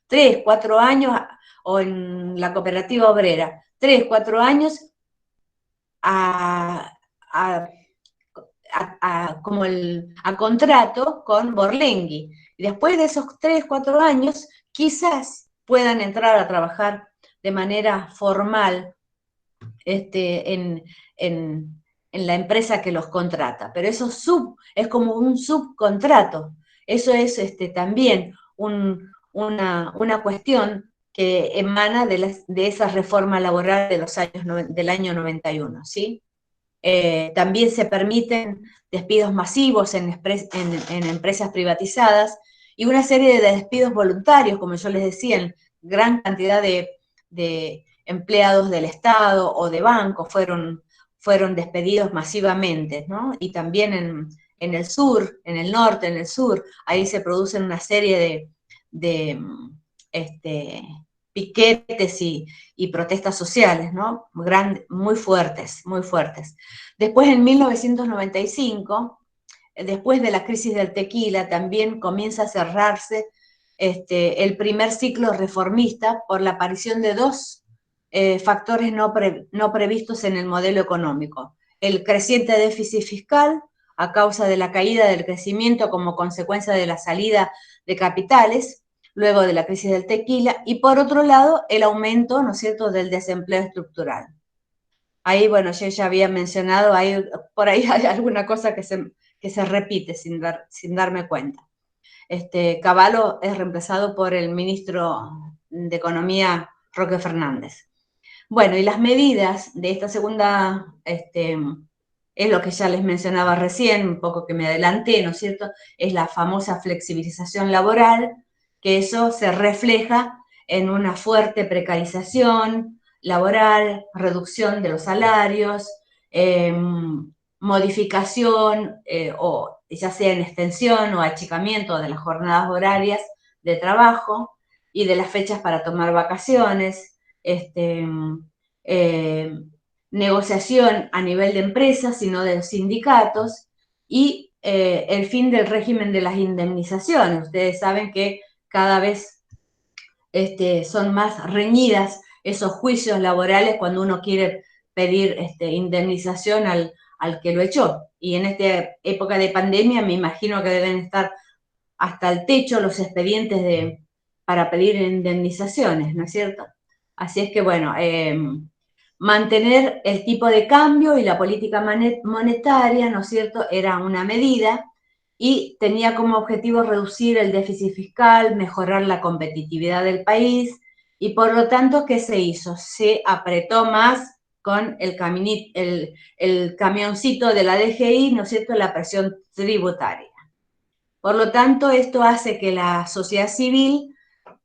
S2: 3, 4 años, o en la cooperativa obrera, 3, 4 años a contrato con Borlenghi. Y después de esos 3, 4 años, quizás puedan entrar a trabajar de manera formal en la empresa que los contrata, pero eso es como un subcontrato. Eso es también una cuestión que emana de esa reforma laboral del año 91, ¿sí? También se permiten despidos masivos en empresas privatizadas y una serie de despidos voluntarios, como yo les decía, en gran cantidad de empleados del Estado o de bancos fueron despedidos masivamente, ¿no? Y también en el sur, en el norte, en el sur, ahí se producen una serie de piquetes y protestas sociales, ¿no? Muy fuertes, muy fuertes. Después, en 1995, después de la crisis del tequila, también comienza a cerrarse el primer ciclo reformista por la aparición de dos factores no previstos en el modelo económico. El creciente déficit fiscal, a causa de la caída del crecimiento como consecuencia de la salida de capitales, luego de la crisis del tequila, y por otro lado, el aumento, ¿no es cierto?, del desempleo estructural. Ahí, bueno, yo ya había mencionado, por ahí hay alguna cosa que se repite sin darme cuenta. Cavallo es reemplazado por el ministro de Economía, Roque Fernández. Bueno, y las medidas de esta segunda, es lo que ya les mencionaba recién, un poco que me adelanté, ¿no es cierto?, es la famosa flexibilización laboral, que eso se refleja en una fuerte precarización laboral, reducción de los salarios, modificación, o ya sea en extensión o achicamiento de las jornadas horarias de trabajo y de las fechas para tomar vacaciones, negociación a nivel de empresas, sino de los sindicatos, y el fin del régimen de las indemnizaciones. Ustedes saben que cada vez son más reñidas esos juicios laborales cuando uno quiere pedir indemnización al que lo echó. Y en esta época de pandemia me imagino que deben estar hasta el techo los expedientes para pedir indemnizaciones, ¿no es cierto? Así es que, bueno, mantener el tipo de cambio y la política monetaria, ¿no es cierto?, era una medida y tenía como objetivo reducir el déficit fiscal, mejorar la competitividad del país, y por lo tanto, ¿qué se hizo? Se apretó más con el camioncito de la DGI, ¿no es cierto?, la presión tributaria. Por lo tanto, esto hace que la sociedad civil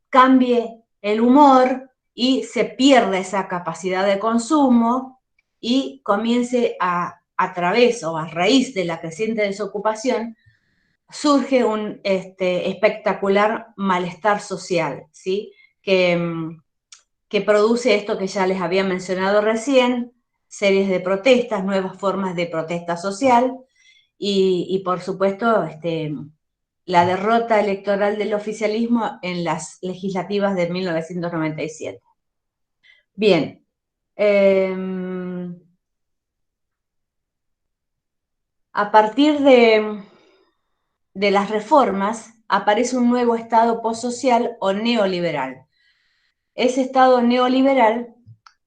S2: cambie el humor y se pierda esa capacidad de consumo y comience a través o a raíz de la creciente desocupación, surge un espectacular malestar social, ¿sí? Que produce esto que ya les había mencionado recién, series de protestas, nuevas formas de protesta social y por supuesto, la derrota electoral del oficialismo en las legislativas de 1997. Bien. A partir de las reformas aparece un nuevo Estado postsocial o neoliberal. Ese Estado neoliberal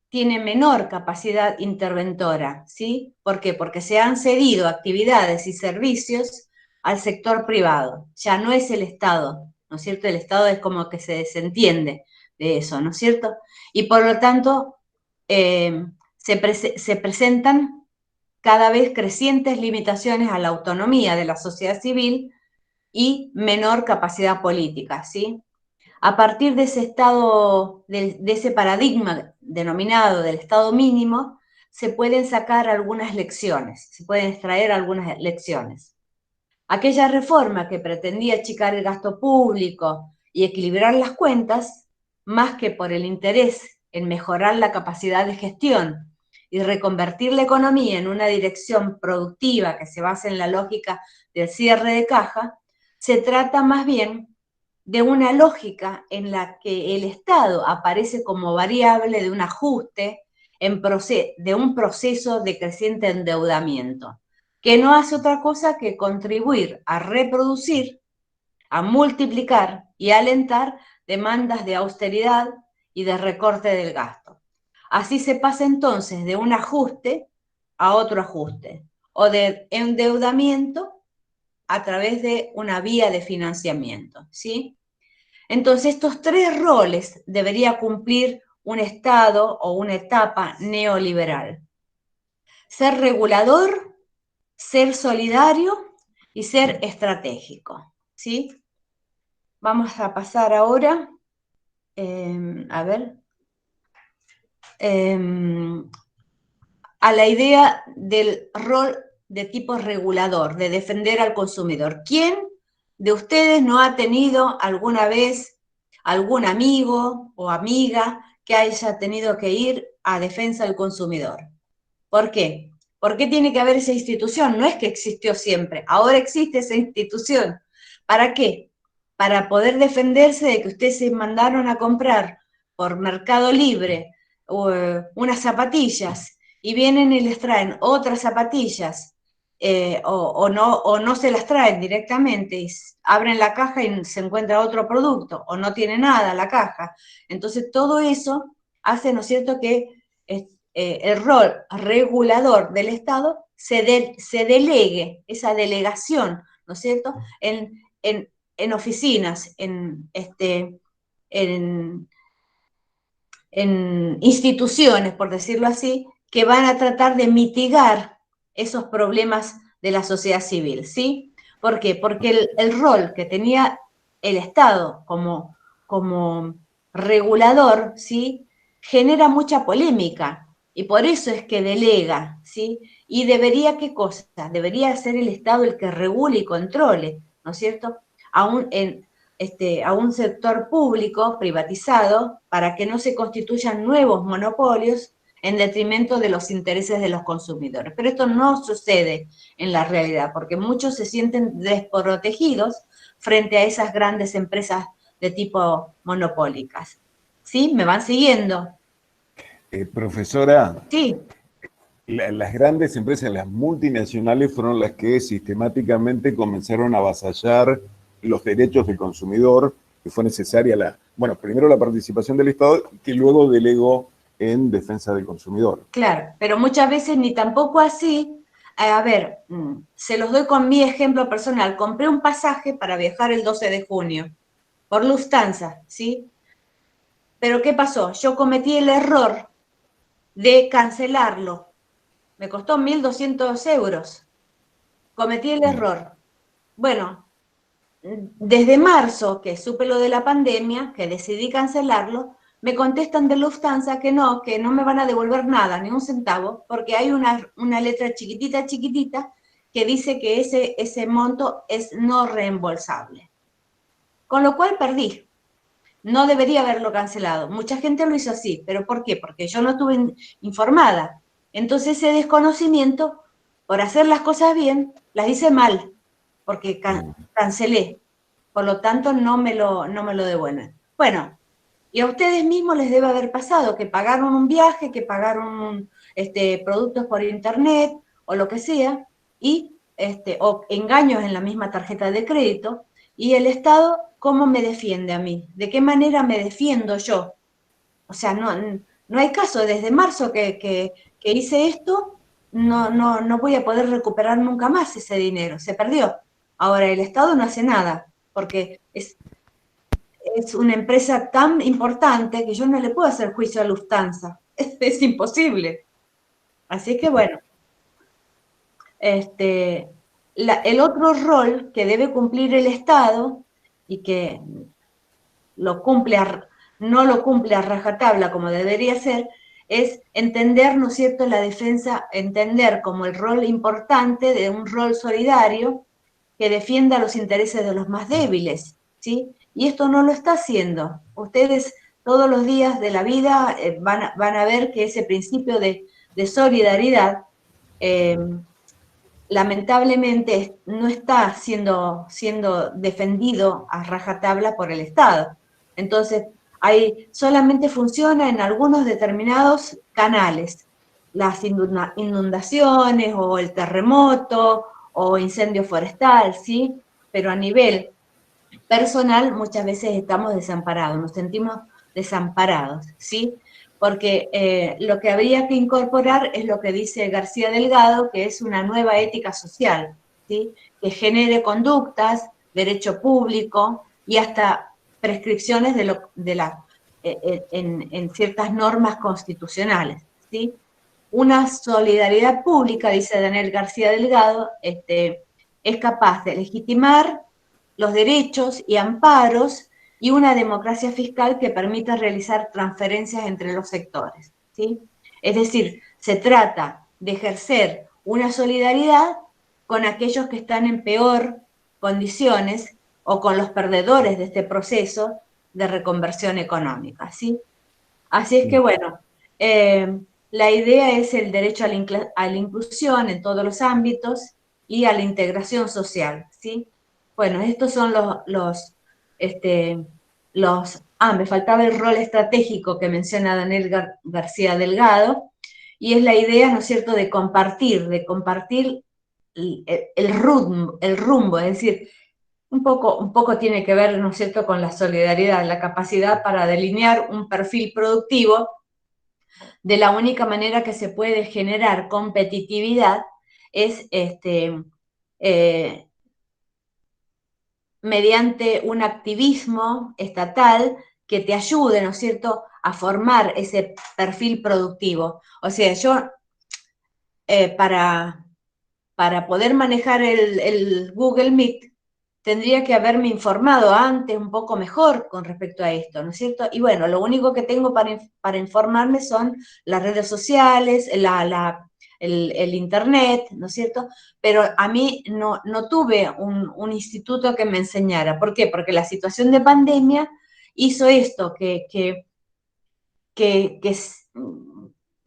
S2: tiene menor capacidad interventora, ¿sí? ¿Por qué? Porque se han cedido actividades y servicios al sector privado. Ya no es el Estado, ¿no es cierto? El Estado es como que se desentiende de eso, ¿no es cierto? Y por lo tanto, se presentan cada vez crecientes limitaciones a la autonomía de la sociedad civil y menor capacidad política, ¿sí? A partir de ese estado, de ese paradigma denominado del estado mínimo, se pueden sacar algunas lecciones, se pueden extraer algunas lecciones. Aquella reforma que pretendía achicar el gasto público y equilibrar las cuentas, más que por el interés en mejorar la capacidad de gestión y reconvertir la economía en una dirección productiva que se base en la lógica del cierre de caja, se trata más bien de una lógica en la que el Estado aparece como variable de un ajuste, de un proceso de creciente endeudamiento, que no hace otra cosa que contribuir a reproducir, a multiplicar y a alentar demandas de austeridad y de recorte del gasto. Así se pasa entonces de un ajuste a otro ajuste, o de endeudamiento a través de una vía de financiamiento, ¿sí? Entonces, estos tres roles debería cumplir un Estado o una etapa neoliberal: ser regulador, ser solidario y ser estratégico, ¿sí? Vamos a pasar ahora, a la idea del rol de tipo regulador, de defender al consumidor. ¿Quién de ustedes no ha tenido alguna vez algún amigo o amiga que haya tenido que ir a defensa del consumidor? ¿Por qué? ¿Por qué tiene que haber esa institución? No es que existió siempre, ahora existe esa institución. ¿Para qué? Para poder defenderse de que ustedes se mandaron a comprar por Mercado Libre unas zapatillas y vienen y les traen otras zapatillas, o no se las traen directamente y abren la caja y se encuentra otro producto, o no tiene nada la caja. Entonces todo eso hace, ¿no es cierto?, que el rol regulador del Estado se delegue, esa delegación, ¿no es cierto?, en oficinas, en instituciones, por decirlo así, que van a tratar de mitigar esos problemas de la sociedad civil, ¿sí? ¿Por qué? Porque el rol que tenía el Estado como regulador, ¿sí?, genera mucha polémica, y por eso es que delega, ¿sí? Y debería, ¿qué cosa? Debería ser el Estado el que regule y controle, ¿no es cierto?, a un sector público privatizado, para que no se constituyan nuevos monopolios en detrimento de los intereses de los consumidores. Pero esto no sucede en la realidad, porque muchos se sienten desprotegidos frente a esas grandes empresas de tipo monopólicas. ¿Sí? ¿Me van siguiendo?
S6: Profesora,
S2: Sí.
S6: las grandes empresas, las multinacionales, fueron las que sistemáticamente comenzaron a avasallar los derechos del consumidor, que fue necesaria primero la participación del Estado, que luego delegó en defensa del consumidor.
S2: Claro, pero muchas veces ni tampoco así. A ver, se los doy con mi ejemplo personal. Compré un pasaje para viajar el 12 de junio por Lufthansa, ¿sí? Pero ¿qué pasó? Yo cometí el error de cancelarlo. Me costó 1.200 euros. Cometí el error. Bueno, desde marzo, que supe lo de la pandemia, que decidí cancelarlo, me contestan de Lufthansa que no me van a devolver nada, ni un centavo, porque hay una letra chiquitita que dice que ese monto es no reembolsable. Con lo cual perdí. No debería haberlo cancelado. Mucha gente lo hizo así, pero ¿por qué? Porque yo no estuve informada. Entonces ese desconocimiento, por hacer las cosas bien, las hice mal, porque cancelé. por lo tanto no me lo devuelven. Bueno, y a ustedes mismos les debe haber pasado que pagaron un viaje, que pagaron productos por internet o lo que sea, y o engaños en la misma tarjeta de crédito, y el Estado, ¿cómo me defiende a mí? ¿De qué manera me defiendo yo? O sea, no hay caso. Desde marzo que hice esto, no voy a poder recuperar nunca más ese dinero, se perdió. Ahora, el Estado no hace nada, porque es una empresa tan importante que yo no le puedo hacer juicio a Lufthansa, es imposible. Así que bueno, el otro rol que debe cumplir el Estado y que no lo cumple a rajatabla como debería ser, es entender, ¿no es cierto?, la defensa, entender como el rol importante de un rol solidario que defienda los intereses de los más débiles, ¿sí? Y esto no lo está haciendo. Ustedes todos los días de la vida van a ver que ese principio de solidaridad lamentablemente no está siendo defendido a rajatabla por el Estado. Entonces, solamente funciona en algunos determinados canales, las inundaciones o el terremoto o incendio forestal, ¿sí? Pero a nivel personal muchas veces estamos desamparados, nos sentimos desamparados, ¿sí? Porque lo que habría que incorporar es lo que dice García Delgado, que es una nueva ética social, ¿sí? Que genere conductas, derecho público y hasta prescripciones en ciertas normas constitucionales, ¿sí? Una solidaridad pública, dice Daniel García Delgado, es capaz de legitimar los derechos y amparos y una democracia fiscal que permita realizar transferencias entre los sectores, ¿sí? Es decir, se trata de ejercer una solidaridad con aquellos que están en peor condiciones o con los perdedores de este proceso de reconversión económica, ¿sí? Así es que, bueno, la idea es el derecho a la inclusión en todos los ámbitos y a la integración social, ¿sí? Bueno, estos son me faltaba el rol estratégico que menciona Daniel García Delgado, y es la idea, ¿no es cierto?, de compartir el rumbo, es decir, un poco tiene que ver, ¿no es cierto?, con la solidaridad, la capacidad para delinear un perfil productivo. De la única manera que se puede generar competitividad es mediante un activismo estatal que te ayude, ¿no es cierto?, a formar ese perfil productivo. O sea, yo para poder manejar el Google Meet tendría que haberme informado antes un poco mejor con respecto a esto, ¿no es cierto? Y bueno, lo único que tengo para informarme son las redes sociales, el internet, ¿no es cierto? Pero a mí no tuve un instituto que me enseñara. ¿Por qué? Porque la situación de pandemia hizo esto, que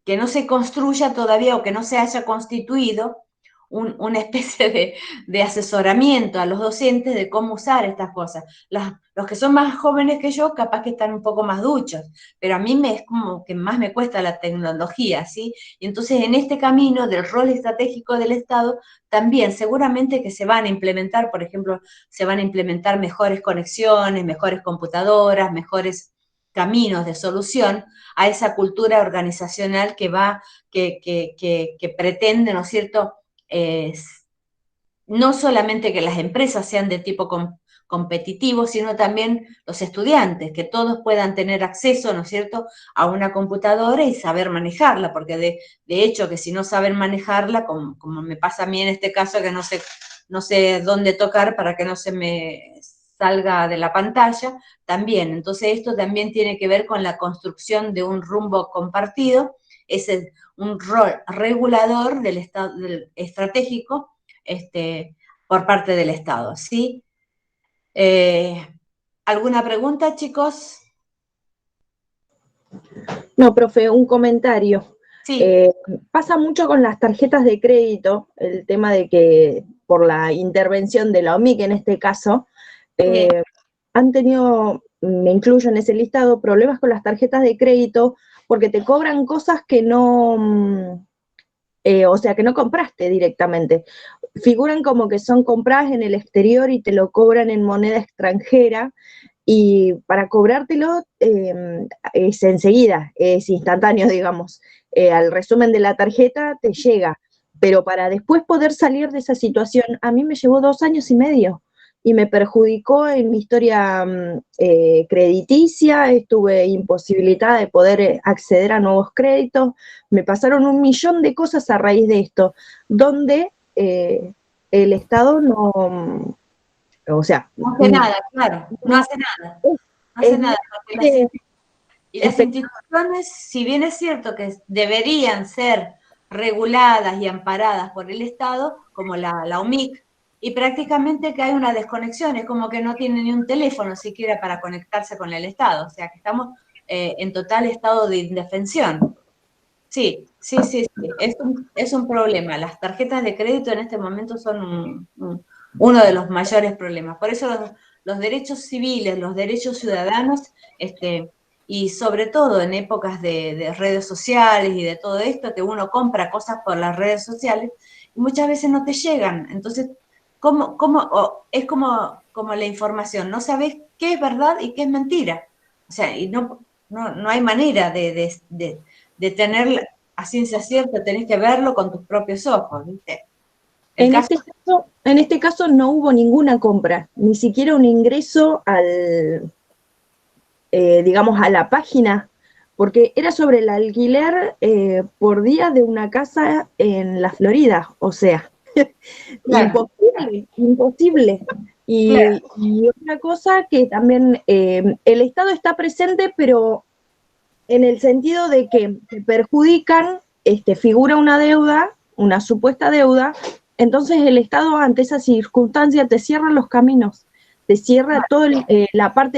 S2: no se construya todavía o que no se haya constituido una especie de asesoramiento a los docentes de cómo usar estas cosas. Los que son más jóvenes que yo, capaz que están un poco más duchos, pero a mí es como que más me cuesta la tecnología, ¿sí? Y entonces en este camino del rol estratégico del Estado, también seguramente que se van a implementar, por ejemplo, se van a implementar mejores conexiones, mejores computadoras, mejores caminos de solución a esa cultura organizacional que pretende, ¿no es cierto?, no solamente que las empresas sean de tipo competitivo, sino también los estudiantes, que todos puedan tener acceso, ¿no es cierto?, a una computadora y saber manejarla, porque de hecho que si no saben manejarla, como me pasa a mí en este caso, que no sé dónde tocar para que no se me salga de la pantalla, también. Entonces esto también tiene que ver con la construcción de un rumbo compartido, es un rol regulador del Estado estratégico por parte del Estado, ¿sí? ¿Alguna pregunta, chicos?
S8: No, profe, un comentario.
S2: Sí.
S8: Pasa mucho con las tarjetas de crédito, el tema de que por la intervención de la OMIC en este caso, han tenido, me incluyo en ese listado, problemas con las tarjetas de crédito porque te cobran cosas que no, o sea, que no compraste directamente. Figuran como que son compradas en el exterior y te lo cobran en moneda extranjera, y para cobrártelo es enseguida, es instantáneo, digamos. Al resumen de la tarjeta te llega, pero para después poder salir de esa situación, a mí me llevó 2 años y medio, y me perjudicó en mi historia crediticia, estuve imposibilitada de poder acceder a nuevos créditos, me pasaron 1.000.000 de cosas a raíz de esto, donde el Estado no, o sea...
S2: No hace nada, claro, no hace nada. No hace nada, porque las instituciones, si bien es cierto que deberían ser reguladas y amparadas por el Estado, como la UMIC, y prácticamente que hay una desconexión, es como que no tiene ni un teléfono siquiera para conectarse con el Estado, o sea que estamos en total estado de indefensión. Sí, es un problema. Las tarjetas de crédito en este momento son uno de los mayores problemas. Por eso los derechos civiles, los derechos ciudadanos, y sobre todo en épocas de redes sociales y de todo esto, que uno compra cosas por las redes sociales y muchas veces no te llegan. Entonces, es como la información, no sabes qué es verdad y qué es mentira. O sea, y no hay manera de tener a ciencia cierta, tenés que verlo con tus propios ojos, ¿viste?
S8: En este caso no hubo ninguna compra, ni siquiera un ingreso digamos, a la página, porque era sobre el alquiler por día de una casa en la Florida, o sea, claro. Imposible. Y, claro. Y otra cosa que también el Estado está presente, pero en el sentido de que te perjudican, figura una deuda, una supuesta deuda, entonces el Estado ante esa circunstancia te cierra los caminos, te cierra toda la parte